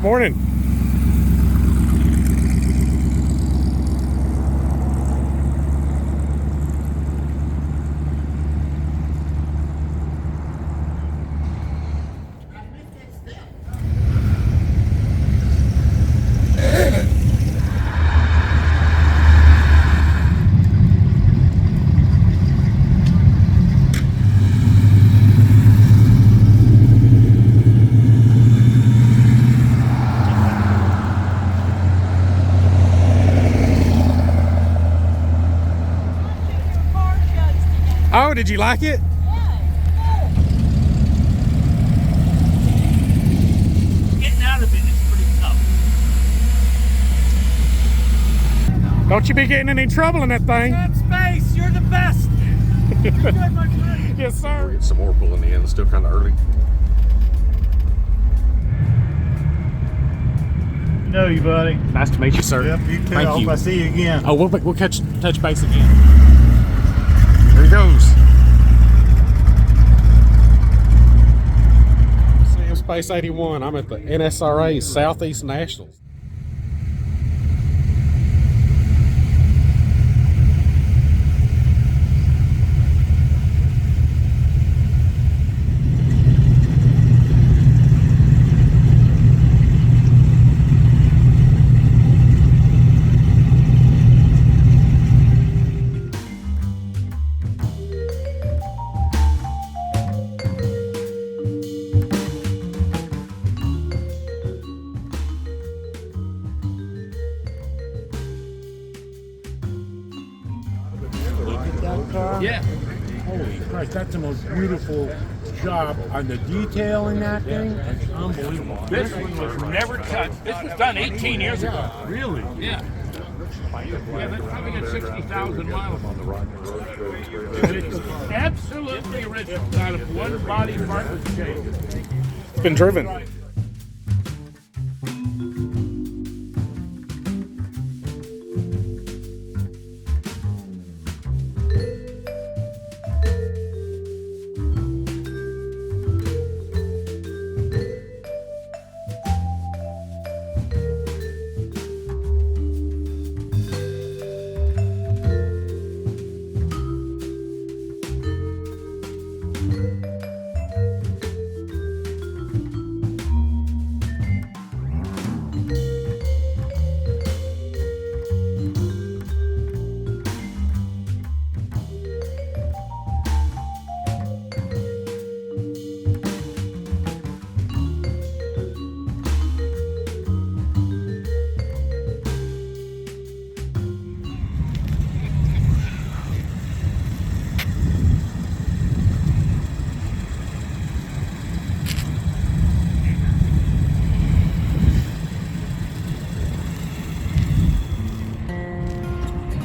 Morning. Oh, did you like it? Getting out of it is pretty tough. Don't you be getting in any trouble in that thing. Cap Space, you're the best. You're good, my friend. Yes, sir. We're getting some more pulling in. It's still kind of early. Know you, buddy. Nice to meet you, sir. Yep, you too. Thank I hope you. I see you again. Oh, we'll touch base again. There he goes. Sam Space 81. I'm at the NSRA Southeast Nationals. Yeah. Holy Christ, that's the most beautiful job on the detail in that thing. It's unbelievable. This one was never touched. This was done 18 years ago. Really? Yeah. Yeah, that's probably got 60,000 miles on the road. It's absolutely original. Not if one body part was changed. It's been driven.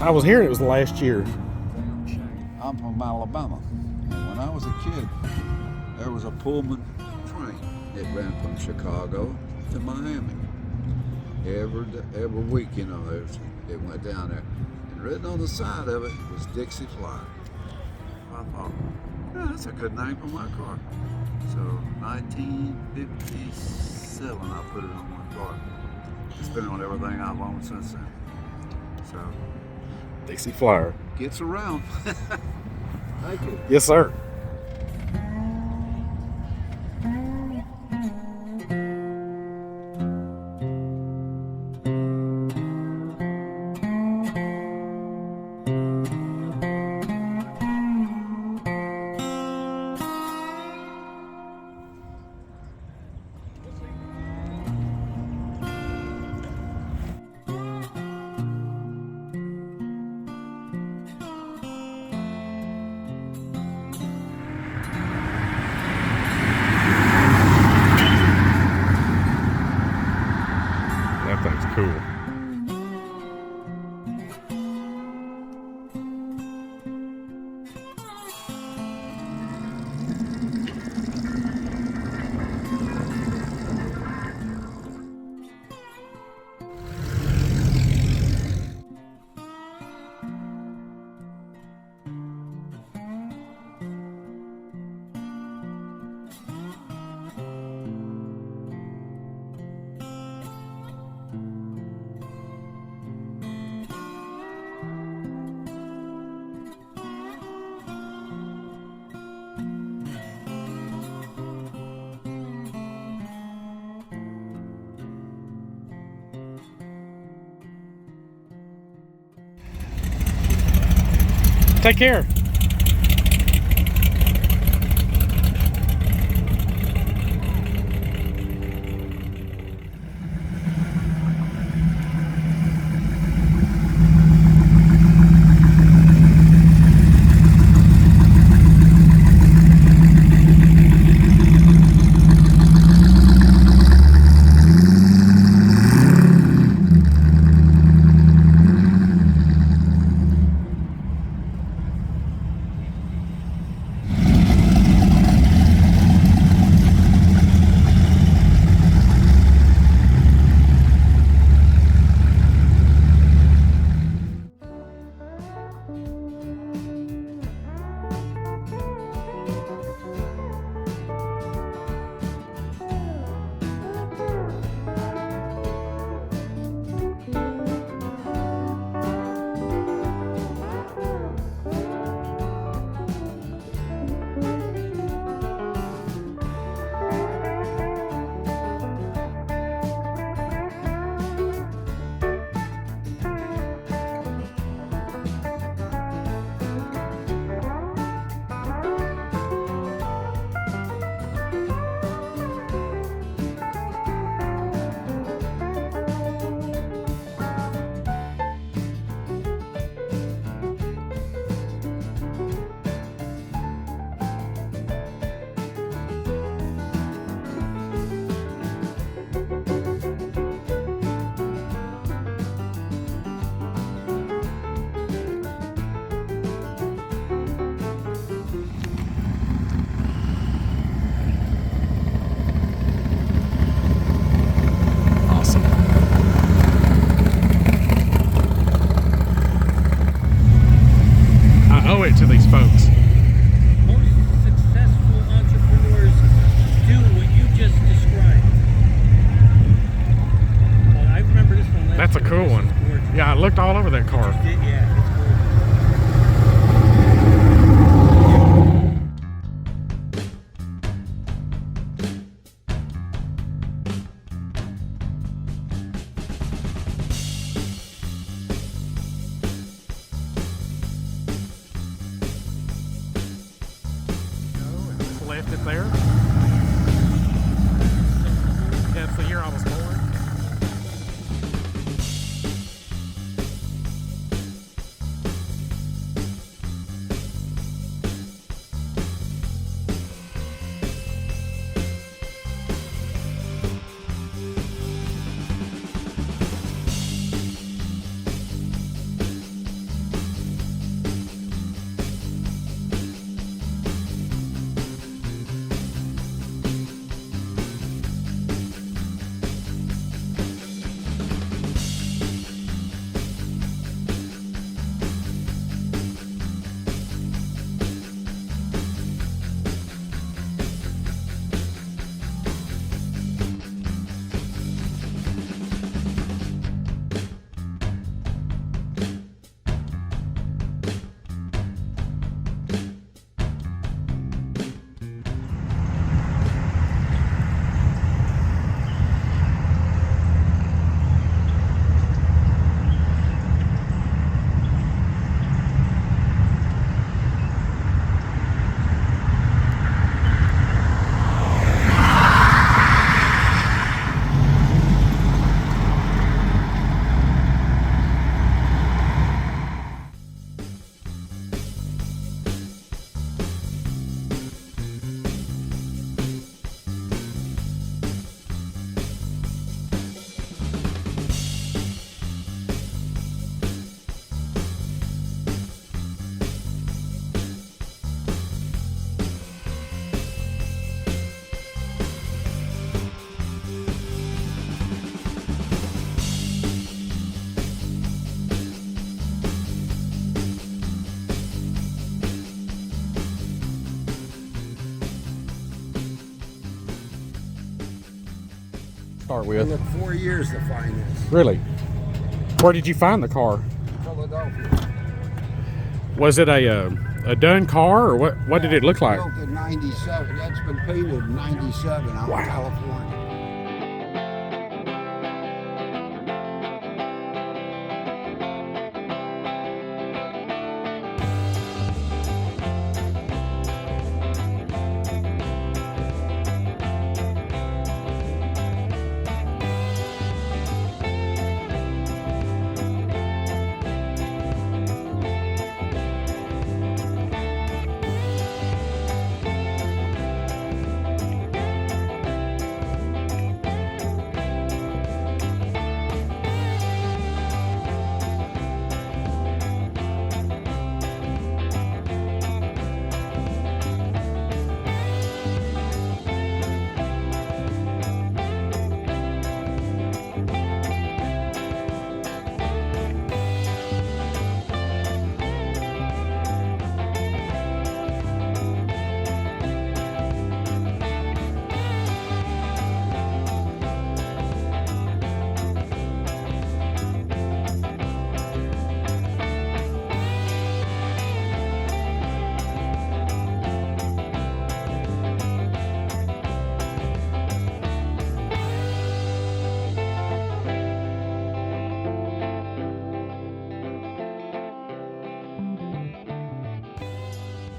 I was hearing it was last year. I'm from Alabama, and when I was a kid, there was a Pullman train. It ran from Chicago to Miami. Every week, you know, it went down there. And written on the side of it was Dixie Flyer. I thought, yeah, that's a good name for my car. So 1957, I put it on my car. It's been on everything I've owned since then. So. Dixie Flyer. Gets around. Thank you. Yes, sir. Take care. To these folks. Most successful entrepreneurs do what you just described. I remember this one. That's a cool one. Yeah, I looked all over that car. Yeah, it's cool. Left it there. That's the year I was born. Start It with. took 4 years to find this. Really? Where did you find the car? Philadelphia. Was it a done car, or what did it look like? Built in 97. That's been painted in 97 out Wow. in California.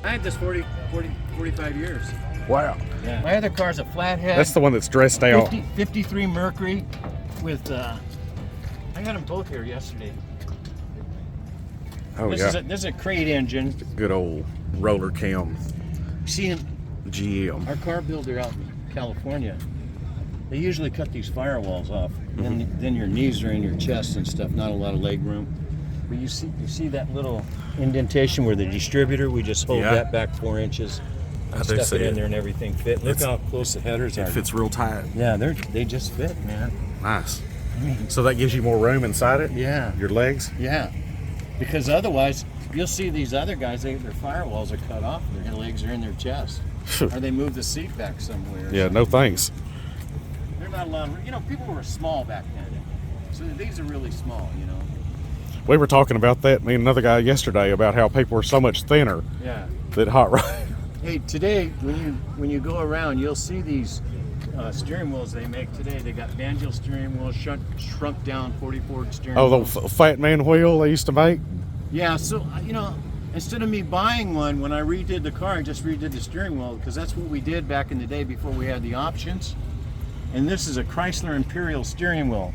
I had this 45 years. Wow. Yeah. My other car's a flathead. That's the one that's dressed out. 53 Mercury with, I got them both here yesterday. Oh, This is a crate engine. Good old roller cam See, GM. our car builder out in California, they usually cut these firewalls off. Then your knees are in your chest and stuff, not a lot of leg room. But you see that little indentation where the distributor, we just hold Yeah. that back 4 inches. I do Stuff see it in it. there and everything fit. Look how close the headers are. It fits real tight. Yeah, they just fit, man. Nice. So that gives you more room inside it? Yeah. Your legs? Yeah. Because otherwise, you'll see these other guys, their firewalls are cut off. Their legs are in their chest. Or they move the seat back somewhere. Yeah, no thanks. They're not allowed. People were small back then. So these are really small, We were talking about that, me and another guy yesterday, about how people are so much thinner Yeah. that hot rod. Hey, today, when you go around, you'll see these steering wheels they make today. They got banjo steering wheels, shrunk down 44 steering Oh, wheels. the fat man wheel they used to make? Yeah, so, instead of me buying one, when I redid the car, I just redid the steering wheel, because that's what we did back in the day before we had the options. And this is a Chrysler Imperial steering wheel.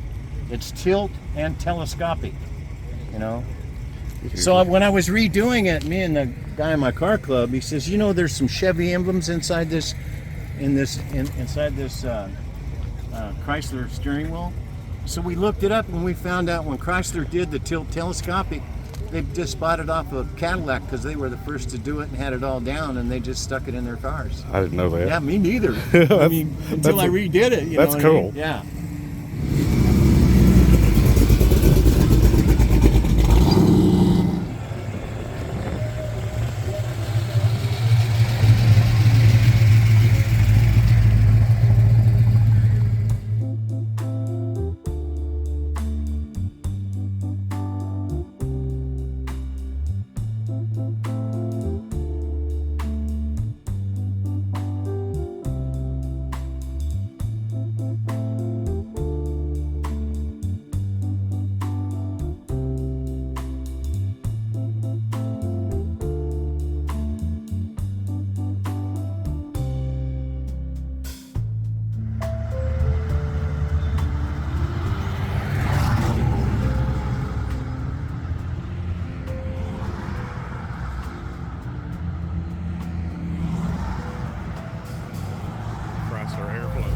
It's tilt and telescopic, So when I was redoing it, me and the guy in my car club, he says, there's some Chevy emblems inside this Chrysler steering wheel. So we looked it up and we found out when Chrysler did the tilt telescopic, they just bought it off of Cadillac because they were the first to do it and had it all down, and they just stuck it in their cars. I didn't know that. Yeah, me neither. Until I redid it. That's cool. Yeah. Chrysler Airflow.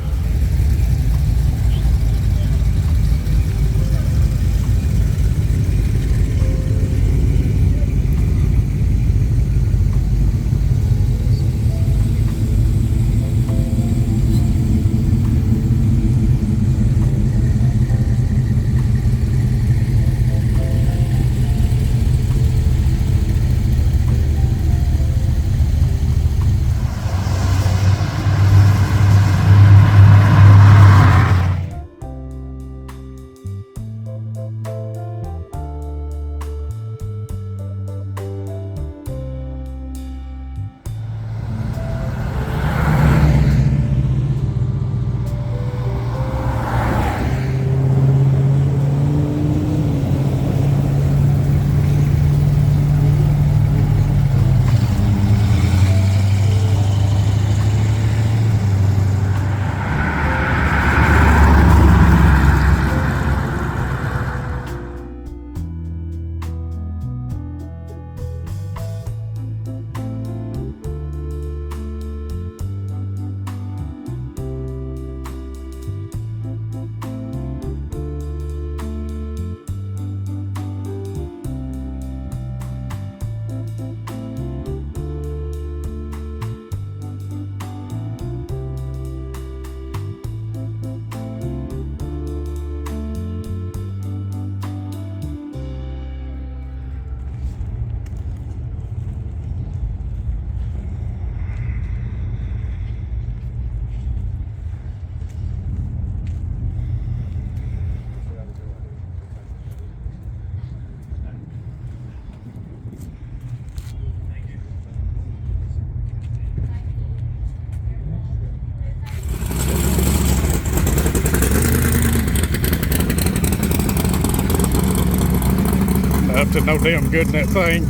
Up to no damn good in that thing.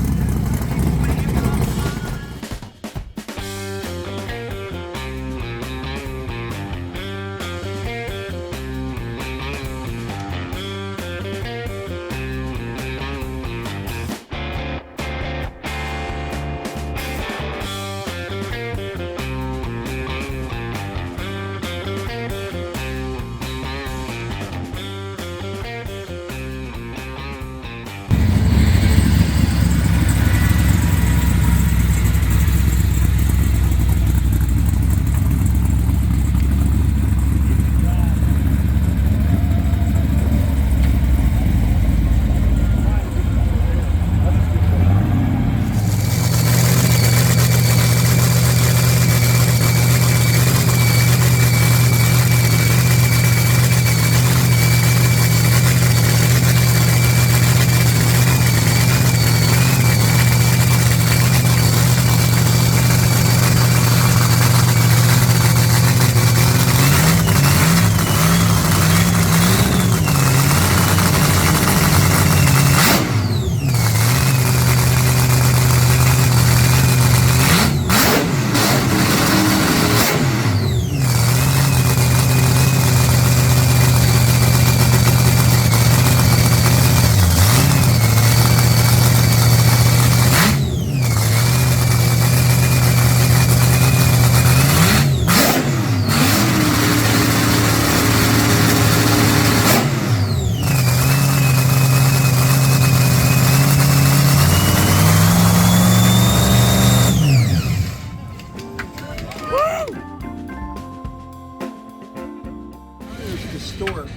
distort.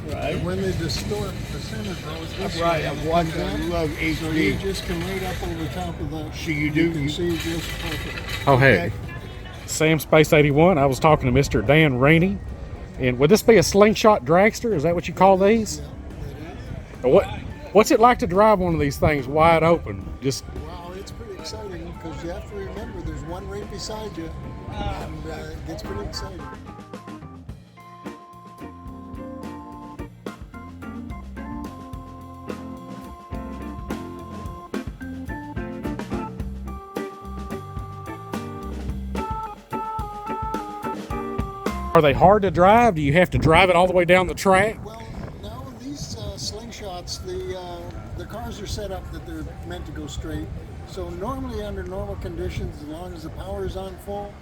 Right. And when they distort, the center goes this Right, way. I'm and it watching. comes I out. love So you HD. just come right up over top of that. So you do- You can see just perfect. Oh, hey. Sam Space 81. I was talking to Mr. Dan Rainey. And would this be a slingshot dragster? Is that what you call these? Yeah, it is. What's it like to drive one of these things wide open? Just Wow, it's pretty exciting because you have to remember there's one right beside you, and it gets pretty exciting. are they hard to drive? Do you have to drive it all the way down the track? Well, no, these slingshots, the cars are set up that they're meant to go straight. So normally under normal conditions, as long as the power is on full,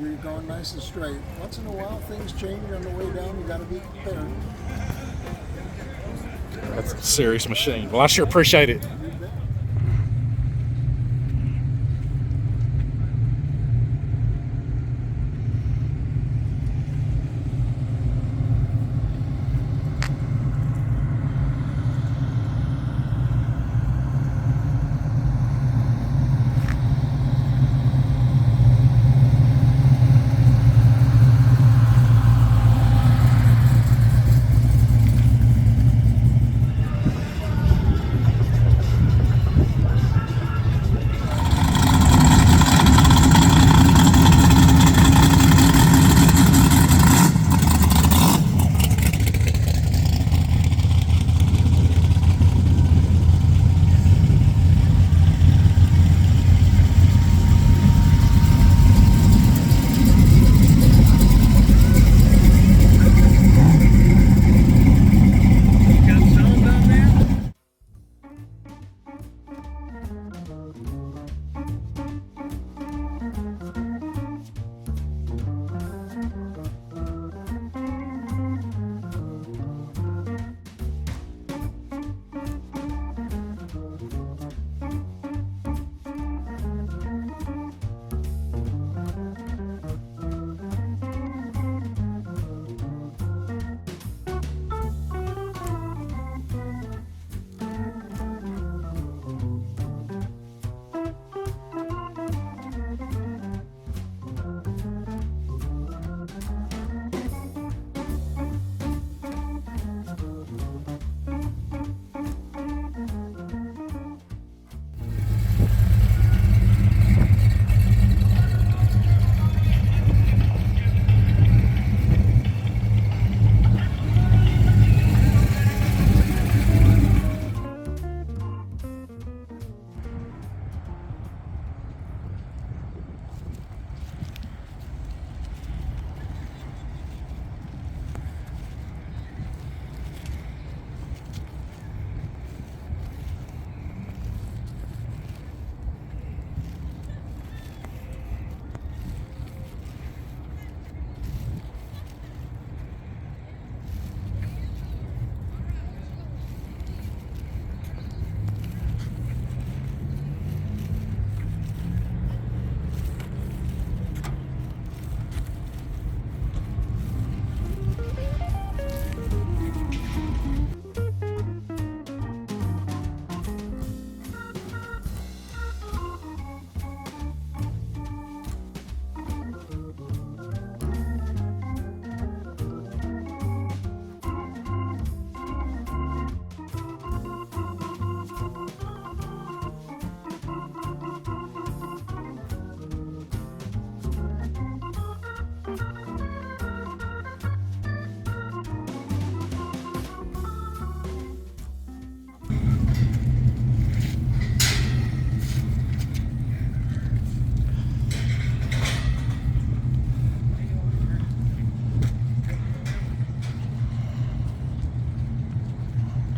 you're going nice and straight. Once in a while, things change on the way down. You got to be prepared. That's a serious machine. Well, I sure appreciate it. You bet. Got sound on that?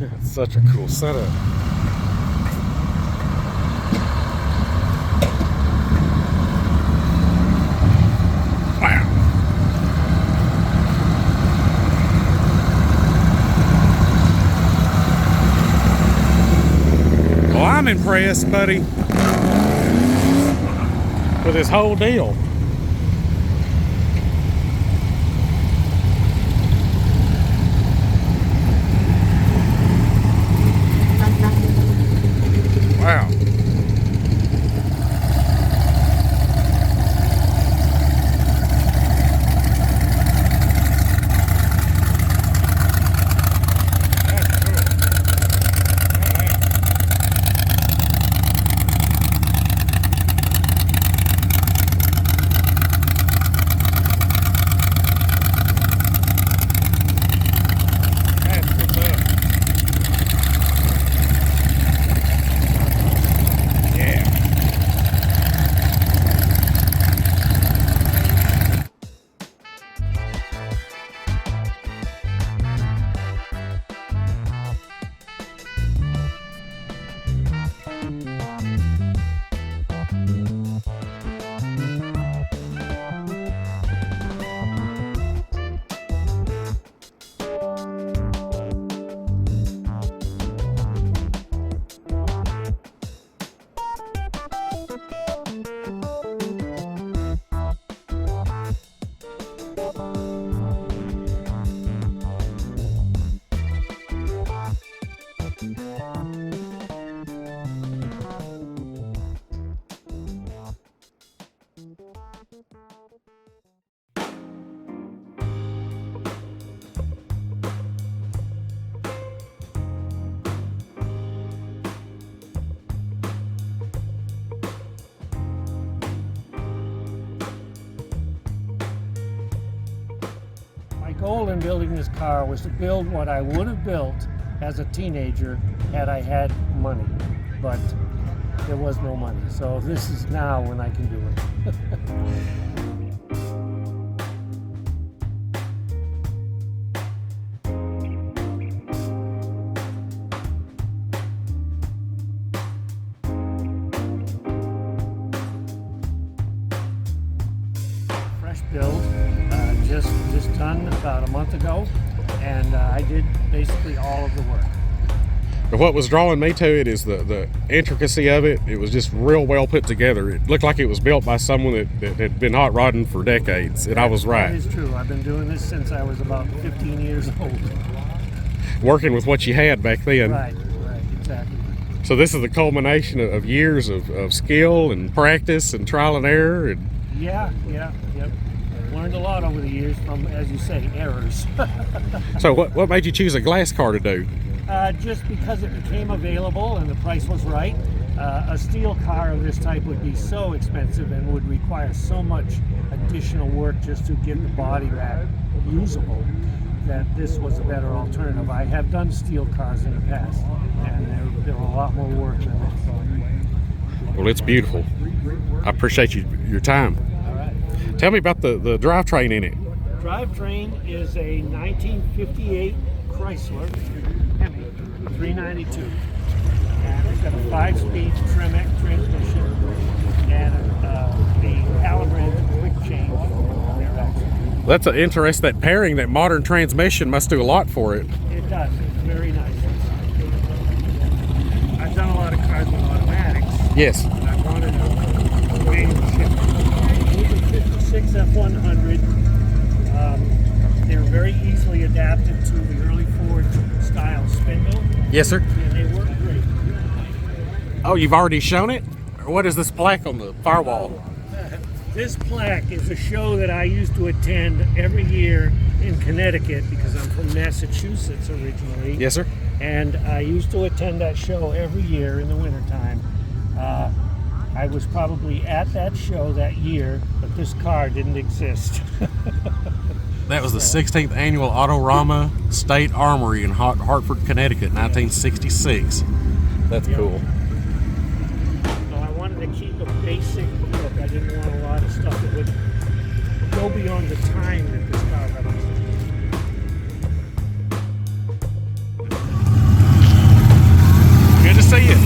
It's such a cool setup. Wow. Well, I'm impressed, buddy, with this whole deal. goal in building this car was to build what I would have built as a teenager had I had money, but there was no money. So this is now when I can do it. Fresh build, just done about a month ago, and I did basically all of the work. And what was drawing me to it is the intricacy of it. It was just real well put together. It looked like it was built by someone that had been hot rodding for decades, and I was right. That is true. I've been doing this since I was about 15 years old. Working with what you had back then. Right, exactly. So this is the culmination of years of skill and practice and trial and error. And Yep. I've learned a lot over the years from, as you say, errors. so what made you choose a glass car to do? Just because it became available and the price was right. A steel car of this type would be so expensive and would require so much additional work just to get the body wrap usable, that this was a better alternative. I have done steel cars in the past, and they're a lot more work than this. Well, it's beautiful. I appreciate your time. All right. Tell me about the drivetrain in it. Drivetrain is a 1958 Chrysler Hemi 392. And it's got a 5-speed Tremec transmission and the calibrated quick change rear axle. That's an interest. That pairing, that modern transmission must do a lot for it. It does. It's very nice. I've done a lot of cars with automatics. Yes. And I wanted a manual shift. 56 F100. They're very easily adapted to the early Ford style spindle. Yes, sir. And they work great. Oh, you've already shown it? Or what is this plaque on the firewall? This plaque is a show that I used to attend every year in Connecticut because I'm from Massachusetts originally. Yes, sir. And I used to attend that show every year in the wintertime. I was probably at that show that year, but this car didn't exist. That was the 16th annual Autorama State Armory in Hartford, Connecticut, 1966. That's cool. So I wanted to keep a basic look. I didn't want a lot of stuff that would go beyond the time that this car represents. Good to see you.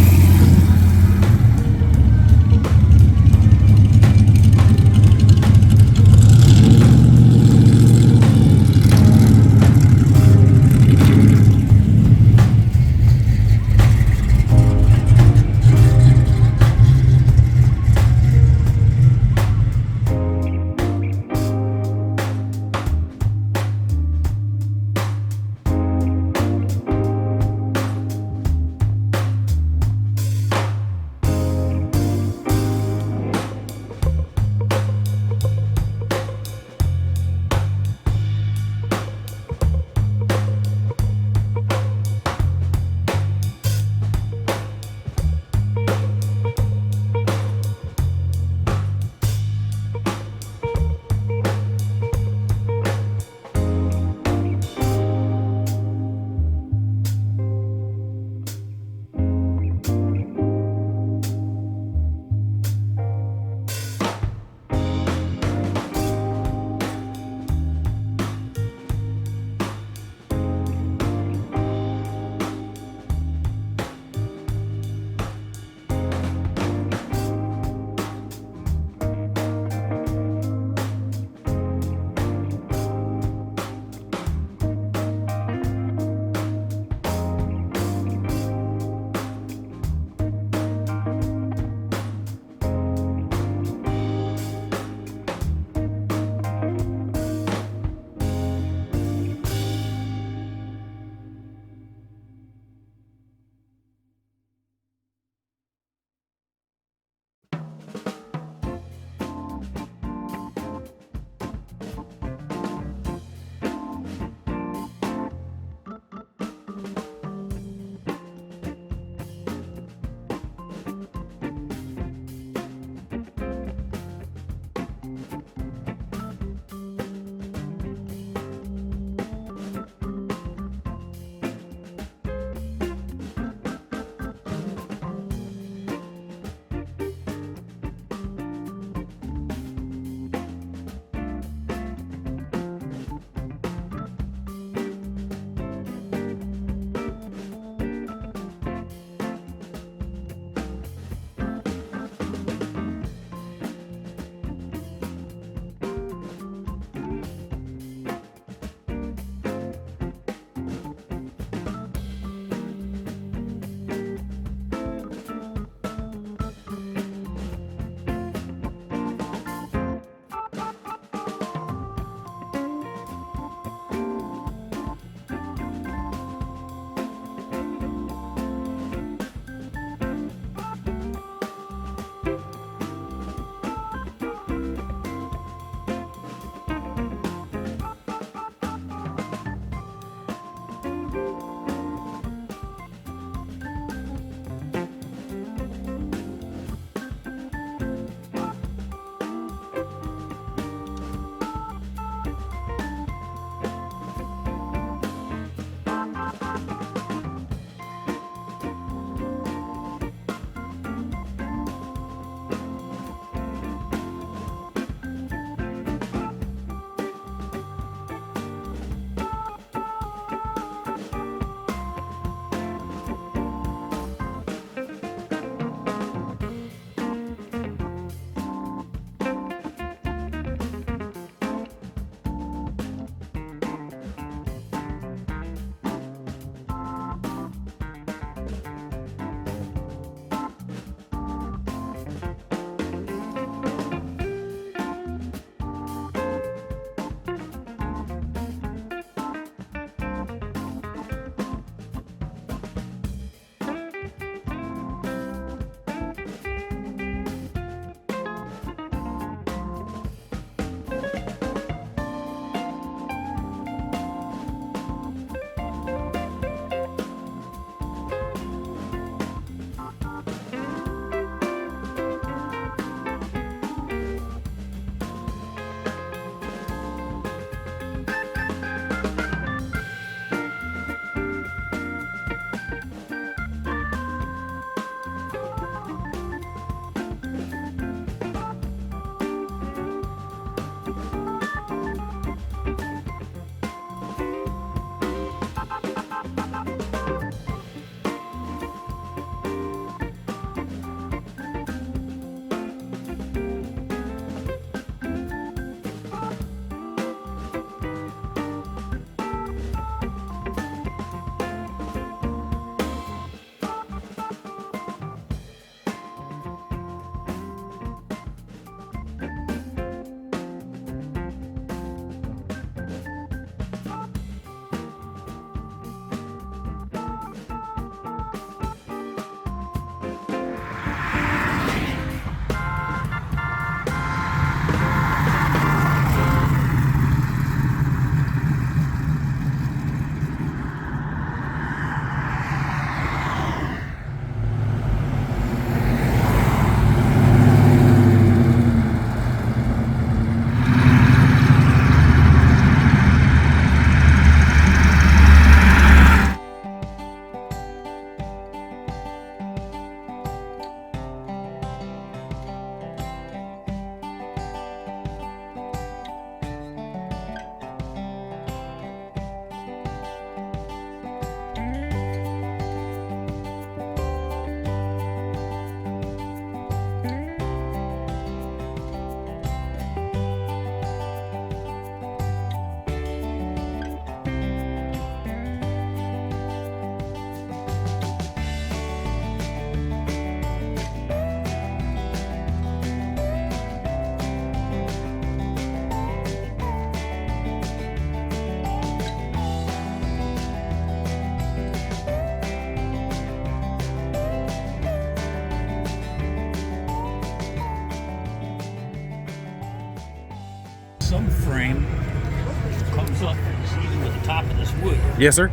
foot, even with the top of this wood. Yes, sir.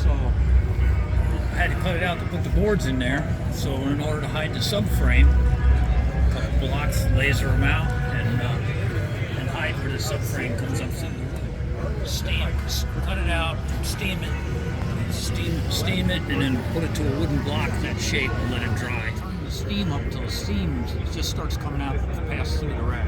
So I had to cut it out to put the boards in there. So in order to hide the subframe, cut blocks, laser them out, and hide where the subframe comes up. So cut it out, steam it, and then put it to a wooden block in that shape and let it dry. The steam up till the steam just starts coming out past through the rack.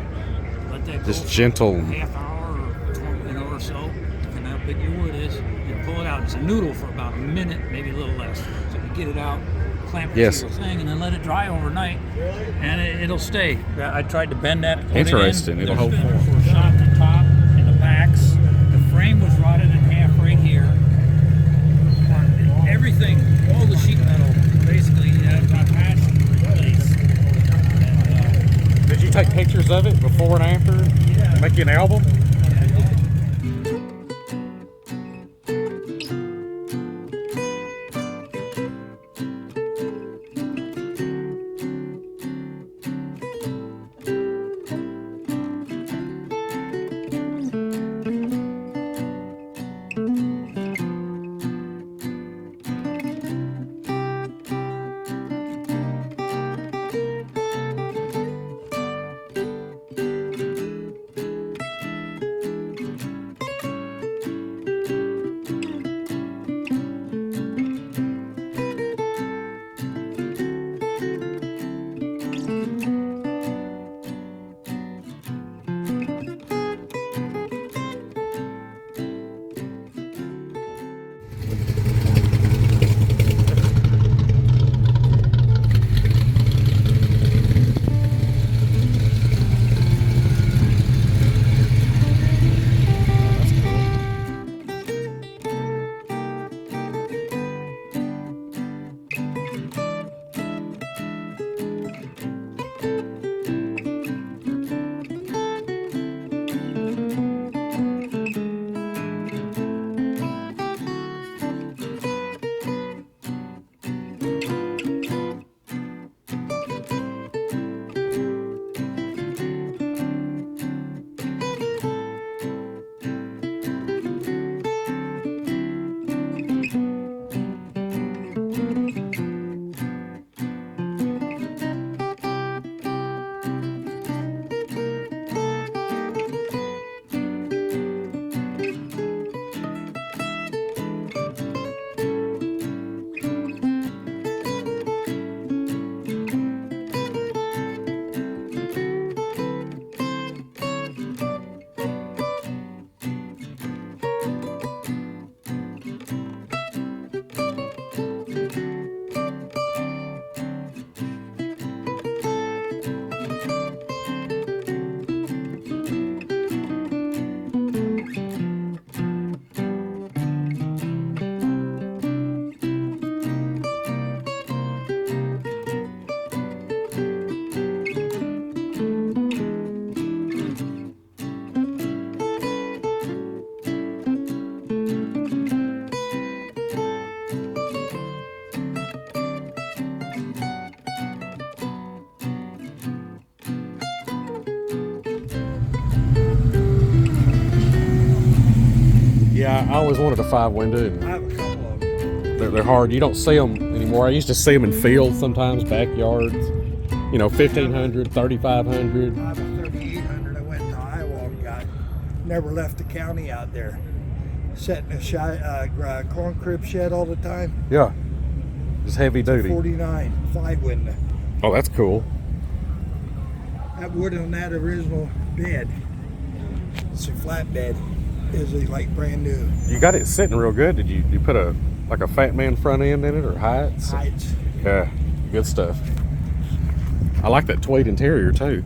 Let that Just go for gentle. a half hour or 20 or so, depending how big your wood is. You pull it out. It's a noodle for about a minute, maybe a little less. So you get it out, clamp it Yes. to your thing, and then let it dry overnight, and it'll stay. I tried to bend that. Put Interesting. It in. It'll The hold spinners were shot the top and the backs. The frame was rotted in half right here. Everything, all the sheet metal, basically had to be patched and replaced. Did you take pictures of it before and after? Yeah. Make you an album? Yeah, I always wanted a 5-winded. I have a couple of them. They're hard. You don't see them anymore. I used to see them in fields sometimes, backyards. You know, 1,500, 3,500. I have a 3,800. I went to Iowa and got, never left the county out there. Sat in a corn crib shed all the time. Yeah, just heavy duty. 49, 5-window. Oh, that's cool. That wood on that original bed, it's a flat bed, is like brand new. You got it sitting real good. Did you put a fat man front end in it or heights? Heights. Yeah, good stuff. I like that tweed interior too.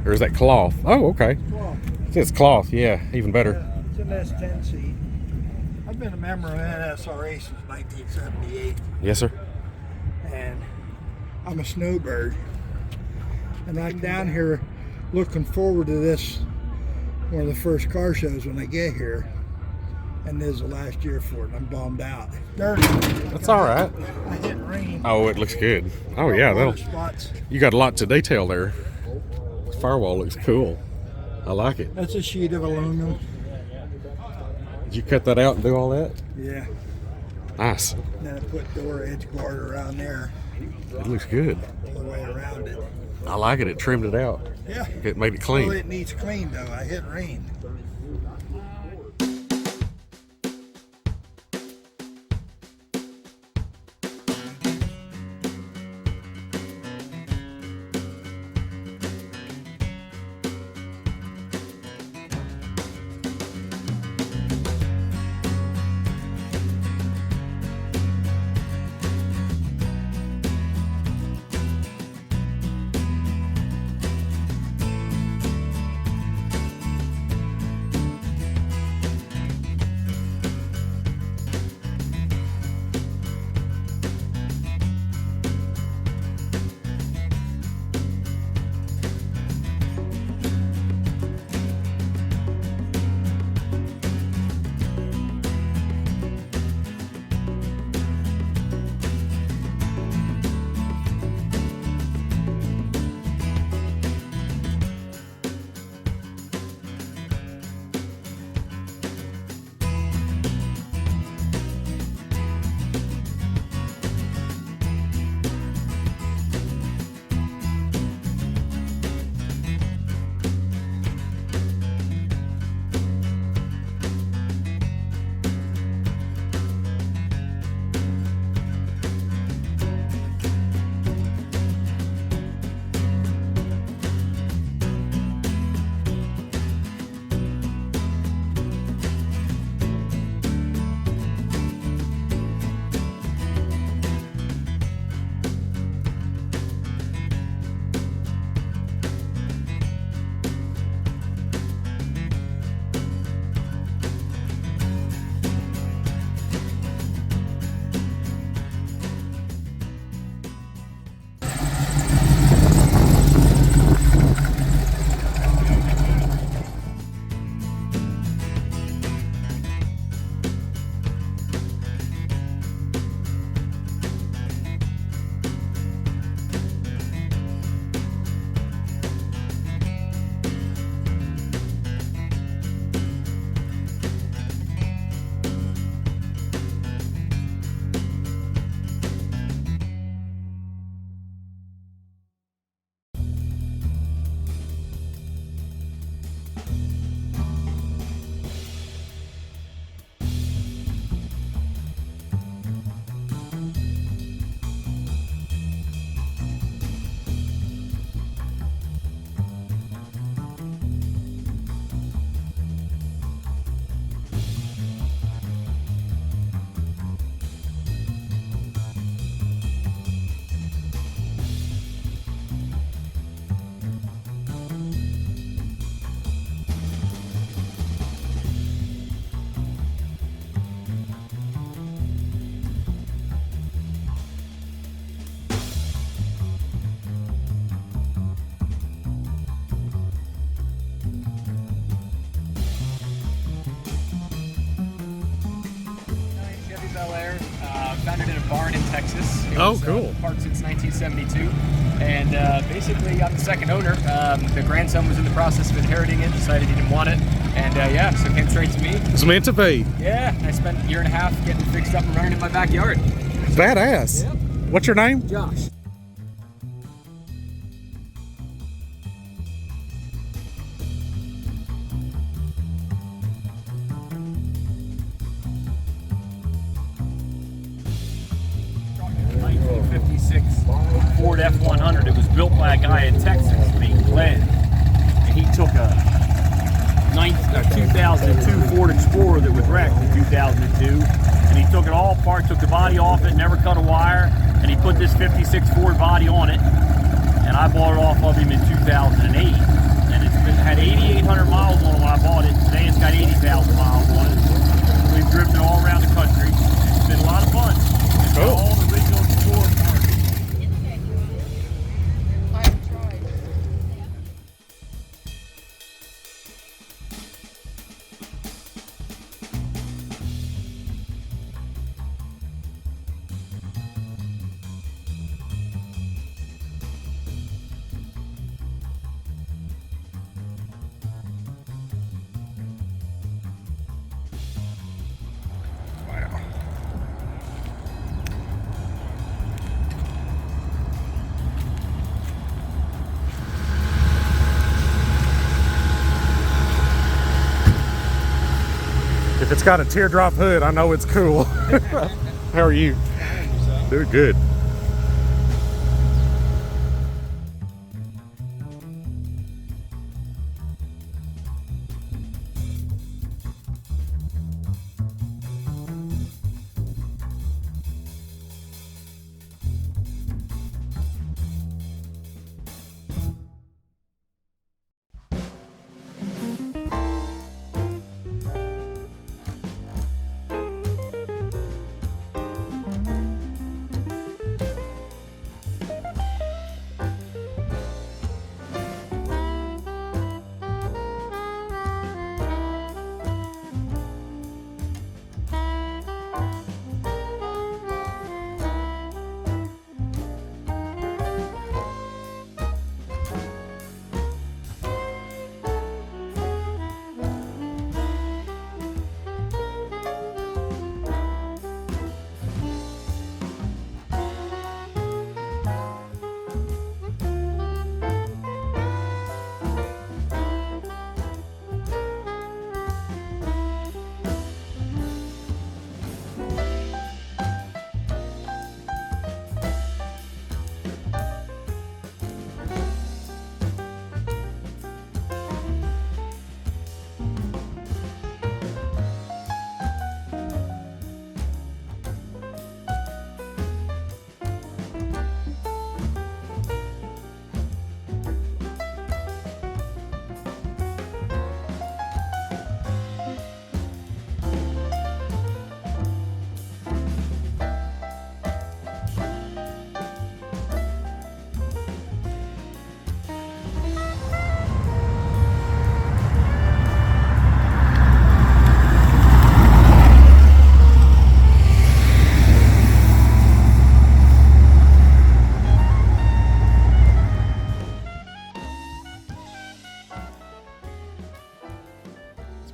Or is that cloth? Oh, okay. Well, It's cloth. Yeah, even better. it's an S10 seat. I've been a member of NSRA since 1978, Yes, sir. and I'm a snowbird. And I'm down here looking forward to this, one of the first car shows when I get here. And this is the last year for it. I'm bummed out. Dirty. That's all right. I hit rain. Oh, it looks good. Oh yeah, Water that'll. spots. You got lots of detail there. This firewall looks cool. I like it. That's a sheet of aluminum. Did you cut that out and do all that? Yeah. Nice. Then I put door edge guard around there, It looks good. all the way around it. I like it. It trimmed it out. Yeah. It made it Well, clean. it needs clean though. I hit rain. Founded in a barn in Texas. It Oh, was, cool. Parked since 1972. And basically, I'm the second owner. The grandson was in the process of inheriting it, decided he didn't want it. And yeah, so it came straight to me. It's meant to be. Yeah, I spent a year and a half getting fixed up and running in my backyard. Badass. Yep. What's your name? Josh. Ford F100. It was built by a guy in Texas named Glenn, and he took a 2002 Ford Explorer that was wrecked in 2002, and he took it all apart, took the body off it, never cut a wire, and he put this 56 Ford body on it, and I bought it off of him in 2008, and had 8,800 miles on it when I bought it. Today it's got 80,000 miles on it. We've driven it all around the country. It's been a lot of fun. It's got all the original Explorer parts. If it's got a teardrop hood, I know it's cool. How are you? Doing good.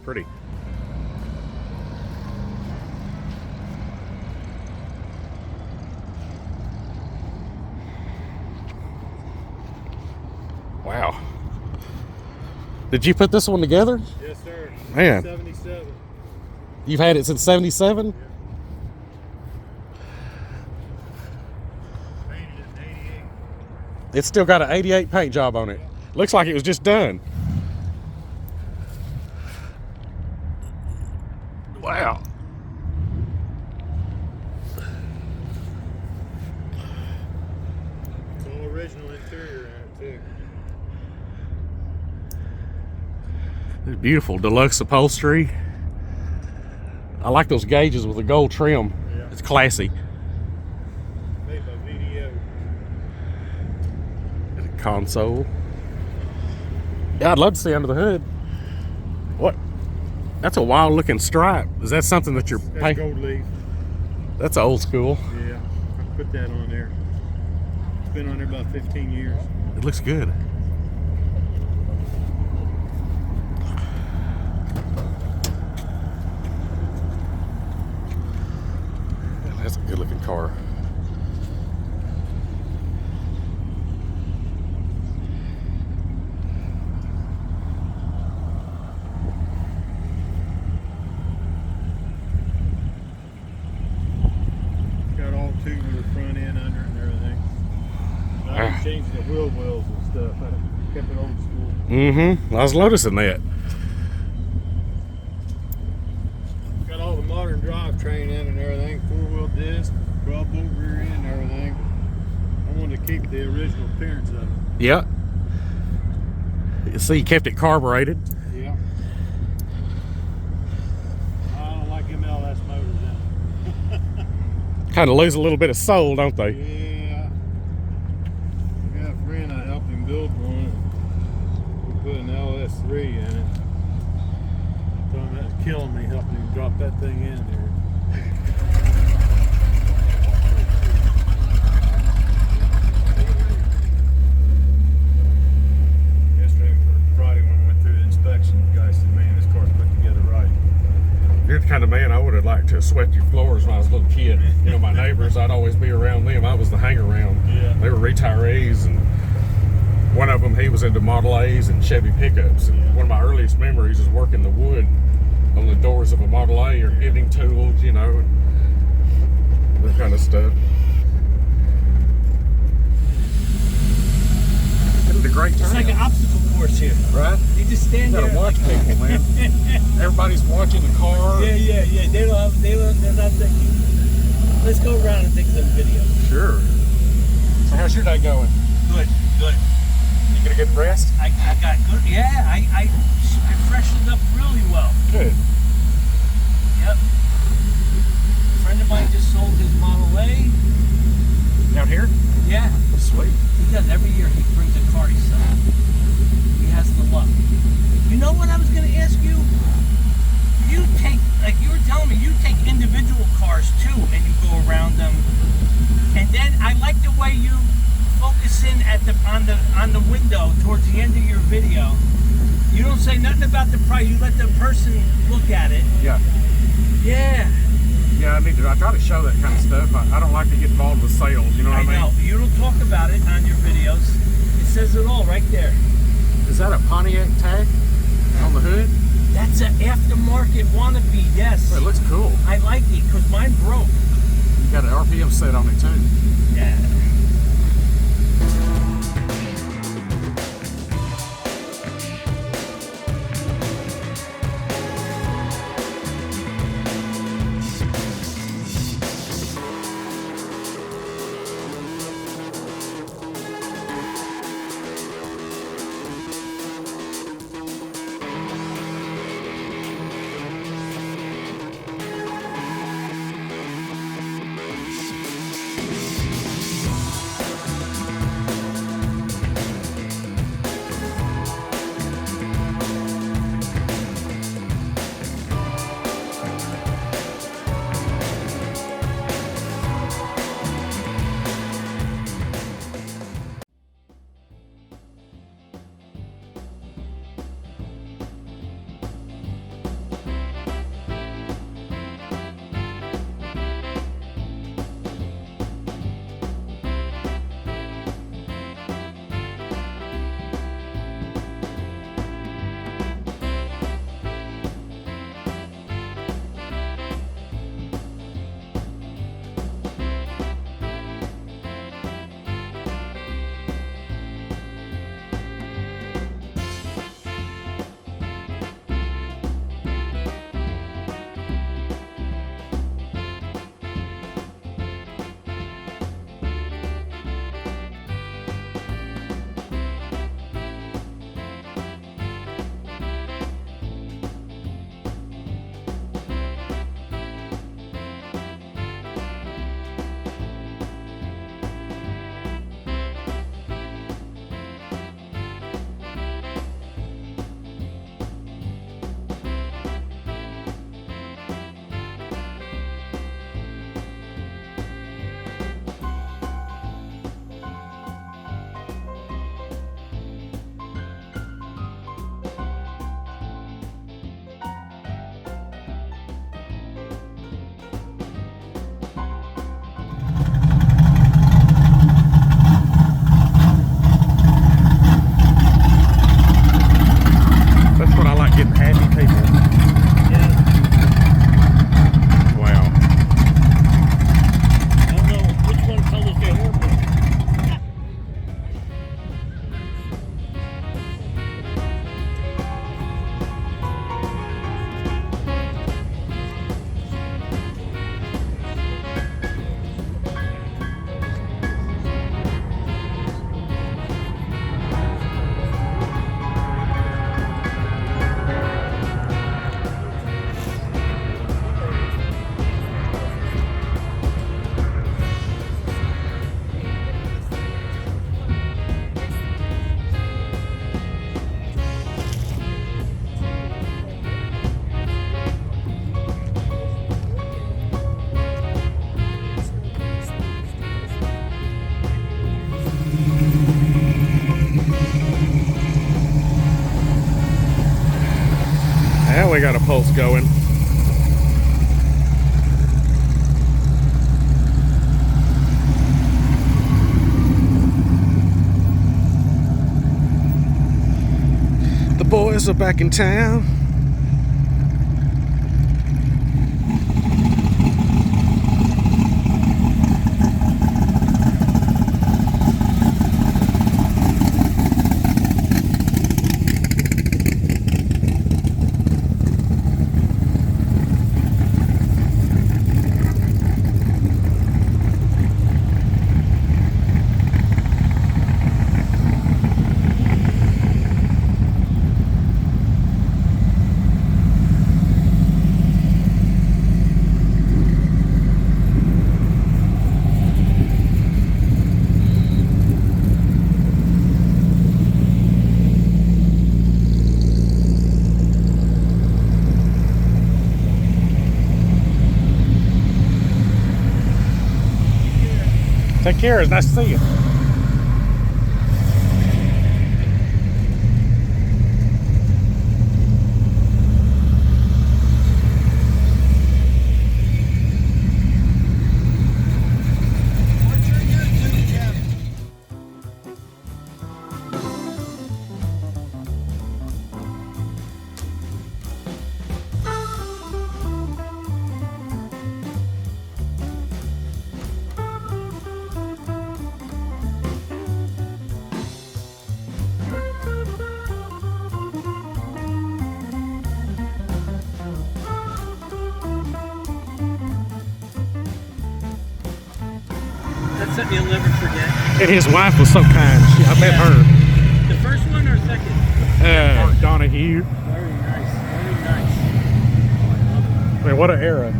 Pretty. Wow. Did you put this one together? Yes, sir. Man. 77. You've had it since 77? Yeah. Painted it in 88. It's still got an 88 paint job on it. Looks like it was just done. Wow. It's all original interior in it, too. It's beautiful. Deluxe upholstery. I like those gauges with the gold trim. Yeah. It's classy. Made by VDO. And a console. Yeah, I'd love to see under the hood. What? That's a wild looking stripe. Is that something that you're That's painting? gold leaf. That's old school. Yeah, I put that on there. It's been on there about 15 years. It looks good. That's a good looking car. Got all tubular front end under it and everything. I changed the wheel wells and stuff. I kept it old school. Mm-hmm. I was noticing that. Got all the modern drivetrain in and everything. 4-wheel disc, 12-bolt rear end and everything. I wanted to keep the original appearance of it. Yeah. You see, you kept it carbureted. Yeah. I don't like MLS motors in it. Kind of lose a little bit of soul, don't they? Yeah. I got a friend, I helped him build one. We put an LS3 in it. Told him that's killing me, helping him drop that thing in there. Yesterday for Friday when we went through the inspection, the guy said, man, this car's put together right. You're the kind of man I would have liked to have swept your floors when I was a little kid. You know, my neighbors, I'd always be around them. I was the hang-around. Yeah. They were retirees, and one of them, he was into Model A's and Chevy pickups. And one of my earliest memories is working the wood on the doors of a Model A or ending tools, you know, and that kind of stuff. It's a great It's time. like an obstacle course here. Right? You just stand You there. gotta watch people, man. Everybody's watching the car. Yeah. They're not thinking. Let's go around and take some video. Sure. So how's your day going? Good. You get a good rest? I got good. Yeah, I freshened up really well. Good. Yep. A friend of mine just sold his Model A. Out here? Yeah. Sweet. He does every year. He brings a car he sells. He has the luck. You know what I was going to ask you? You take, like you were telling me, you take individual cars too, and you go around them. And then I like the way you focus in at on the window towards the end of your video. You don't say nothing about the price. You let the person look at it. Yeah. Yeah. Yeah, I try to show that kind of stuff. I don't like to get involved with sales, you know what I mean? know. You don't talk about it on your videos. It says it all right there. Is that a Pontiac tag on the hood? That's an aftermarket wannabe, yes. Well, it looks cool. I like it because mine broke. You got an RPM set on it too. Yeah. Now we got a pulse going. The boys are back in town. Take care. It's nice to see you. That's something you'll never forget. And his wife was so kind. I met her. The first one or second? Donahue. Very nice. Very nice. Man, what an era.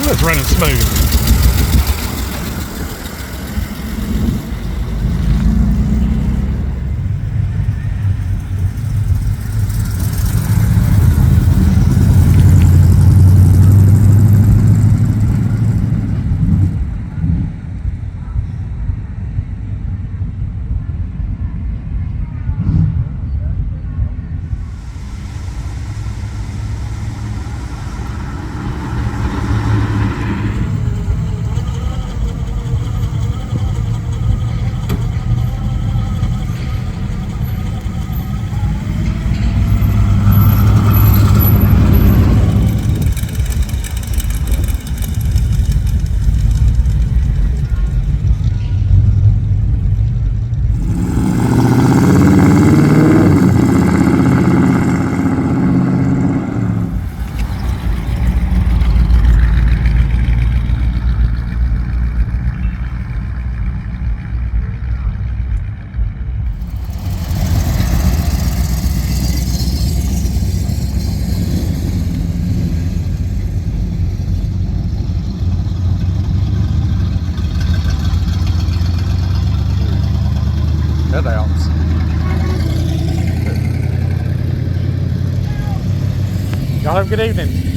It's running smooth. That helps. Y'all have a good evening.